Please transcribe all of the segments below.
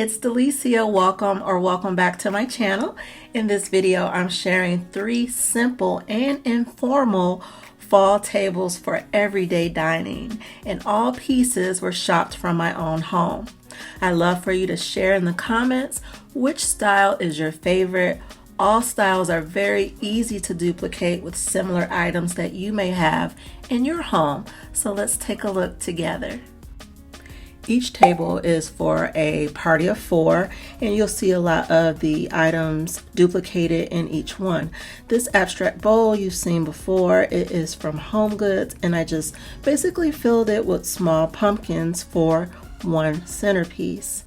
it's Delicia. Welcome back to my channel. In this video, I'm sharing 3 simple and informal fall tables for everyday dining, and all pieces were shopped from my own home. I'd love for you to share in the comments which style is your favorite. All styles are very easy to duplicate with similar items that you may have in your home. So let's take a look together. Each table is for a party of 4, and you'll see a lot of the items duplicated in each one. This abstract bowl you've seen before, it is from Home Goods, and I just basically filled it with small pumpkins for one centerpiece.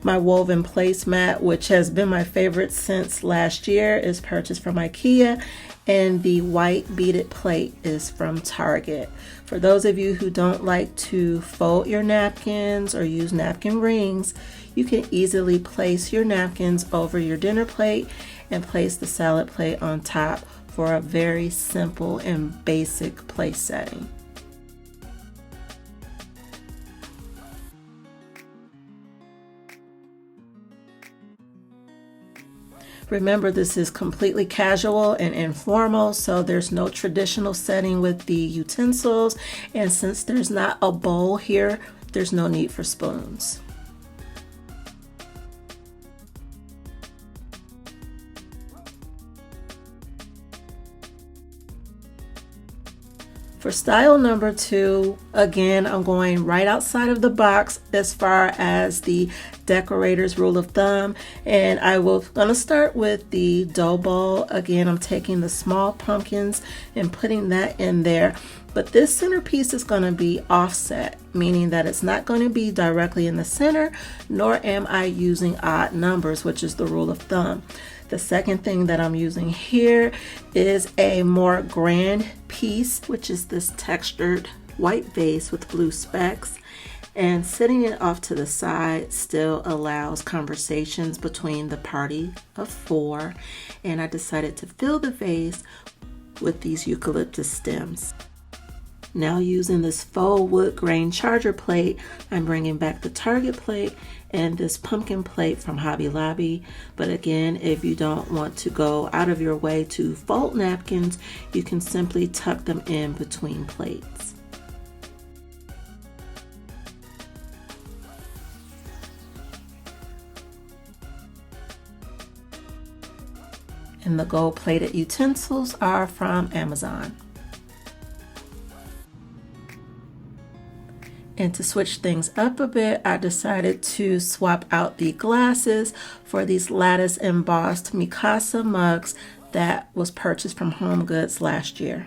My woven placemat, which has been my favorite since last year, is purchased from IKEA, and the white beaded plate is from Target. For those of you who don't like to fold your napkins or use napkin rings, you can easily place your napkins over your dinner plate and place the salad plate on top for a very simple and basic place setting. Remember, this is completely casual and informal, so there's no traditional setting with the utensils, and since there's not a bowl here, there's no need for spoons. For style number 2, again, I'm going right outside of the box as far as the decorator's rule of thumb, and gonna start with the dough bowl. Again, I'm taking the small pumpkins and putting that in there, but this centerpiece is going to be offset, meaning that it's not going to be directly in the center, nor am I using odd numbers, which is the rule of thumb. The second thing that I'm using here is a more grand piece, which is this textured white vase with blue specks, and setting it off to the side still allows conversations between the party of 4, and I decided to fill the vase with these eucalyptus stems. Now, using this faux wood grain charger plate, I'm bringing back the Target plate and this pumpkin plate from Hobby Lobby. But again, if you don't want to go out of your way to fold napkins, you can simply tuck them in between plates. And the gold plated utensils are from Amazon. And to switch things up a bit, I decided to swap out the glasses for these lattice embossed Mikasa mugs that was purchased from Home Goods last year.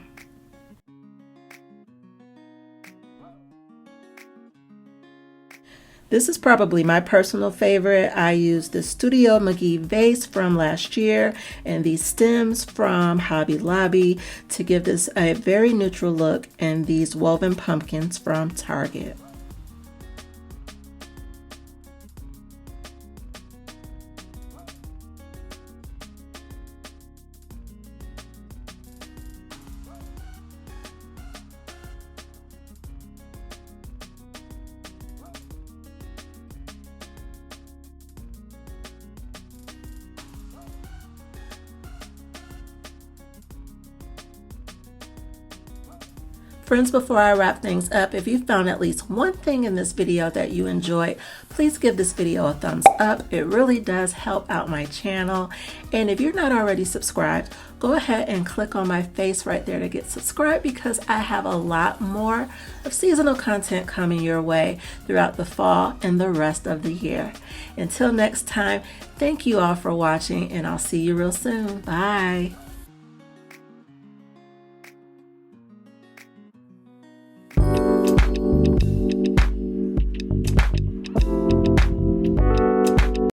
This is probably my personal favorite. I used the Studio McGee vase from last year and these stems from Hobby Lobby to give this a very neutral look, and these woven pumpkins from Target. Friends, before I wrap things up, if you found at least one thing in this video that you enjoyed, please give this video a thumbs up. It really does help out my channel. And if you're not already subscribed, go ahead and click on my face right there to get subscribed, because I have a lot more of seasonal content coming your way throughout the fall and the rest of the year. Until next time, thank you all for watching, and I'll see you real soon. Bye.